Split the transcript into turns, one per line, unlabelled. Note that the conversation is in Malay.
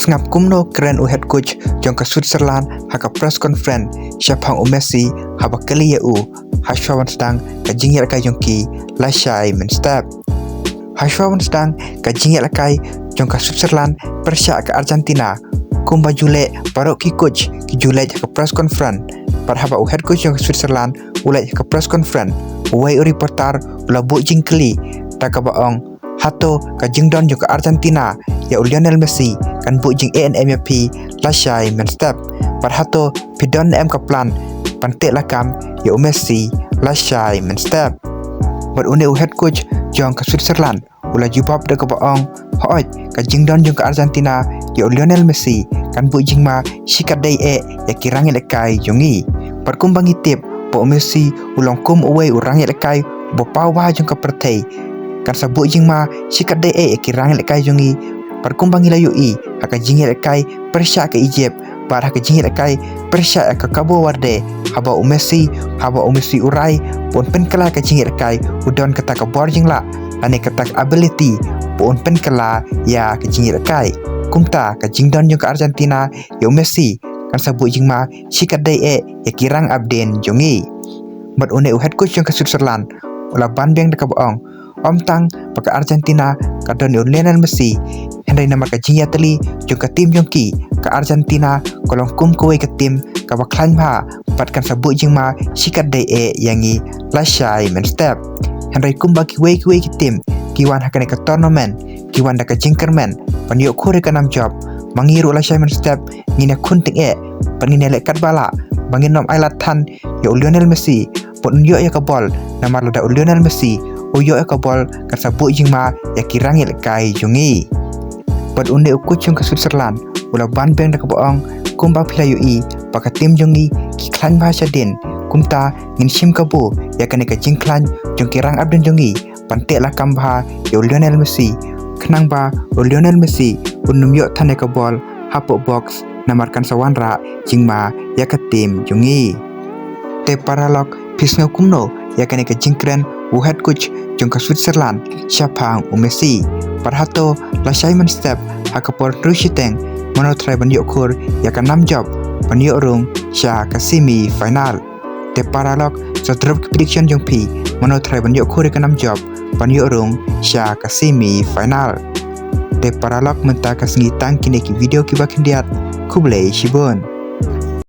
Sngap kumno keren u head coach jong ka Switzerland haka press conference syapang u Messi haba kali u hashwawan sedang ka jingir kai jong ki lashai men step hashwawan sedang ka jingir kai jong ka Switzerland persya ka Argentina kumba jule parok ki coach ki jule ka press conference par haba u head coach jong ka Switzerland ulai ka press conference uai u reporter ula bu jingkli ta ka baong hato ka jingdon jong ka Argentina ya Lionel Messi kan bu jing ANMP lashai men step par hato pidon em ka plan pantek lakam ya Messi lashai men step bar une u head coach jong ka Switzerland ula jubab de ka baong hoj ka jingdon jong ka Argentina ya Lionel Messi kan bu jing ma sikat dai ya kirang le kai jongi par kumbangi tip po Messi ulong kum uwe urang le kai bo pawa jong ka pertei kan sabu jing ma sikat dai ya kirang le kai jongi par kumbangi layu haka jingir kai persya ke Egypt par haka jingir kai persya ke Cabo Verde haba Messi urai pun pen kala ka jingir kai udon kata ka bor jingla ane kata ability pun pen kala ya ka jingir kai kumta ka jingdon jong ka Argentina ya Messi kan sabu jingma sikat dai ya kirang abden jongi mat une head coach jong ka Switzerland ula banbeng de ka baong tang paka Argentina ka don Lionel Messi hendai nama ka jingya teli jong ka tim jong ki ka Argentina kolong kum kowe ka tim ka baklan pha patkan sabu jingma sikat dai yangi lashai men step hendai kum baki we ki tim kiwan hakane ka tournament kiwan da ka jingkermen pan yo khore ka nam job mangiru lashai men step ngina kunting pangine le kat bala bangin nom ailat than yo Lionel Messi pon yo ya ka bol namar da Lionel Messi uyo ka bol kan sabu jingma ya kirang le kai jongi pad unde coach jong ka Switzerland ula ban beng da ka baong kumba philayu paka tim jongi ki klan bahasa den kumta ngin sim ka bu ya kan ka jingklan jong kirang abden jongi pante la kambha yo Lionel Messi khnang ba Lionel Messi unum yo thane ka bol hapo box namarkan sawanra jingma ya ka tim jongi te paralog pisnga kumno ya kan ka jingkren u head coach jong ka Switzerland syapang Messi parhato lashai men step haka por rushiteng mano try ban yo khur ya ka nam job ban yo rung sha ka semi final te paralog sa drop prediction jong pi mano try ban yo khur ka nam job ban yo rung sha ka semi final te paralog menta ka sngi tang kini ki video ki bakindiat kublai shibon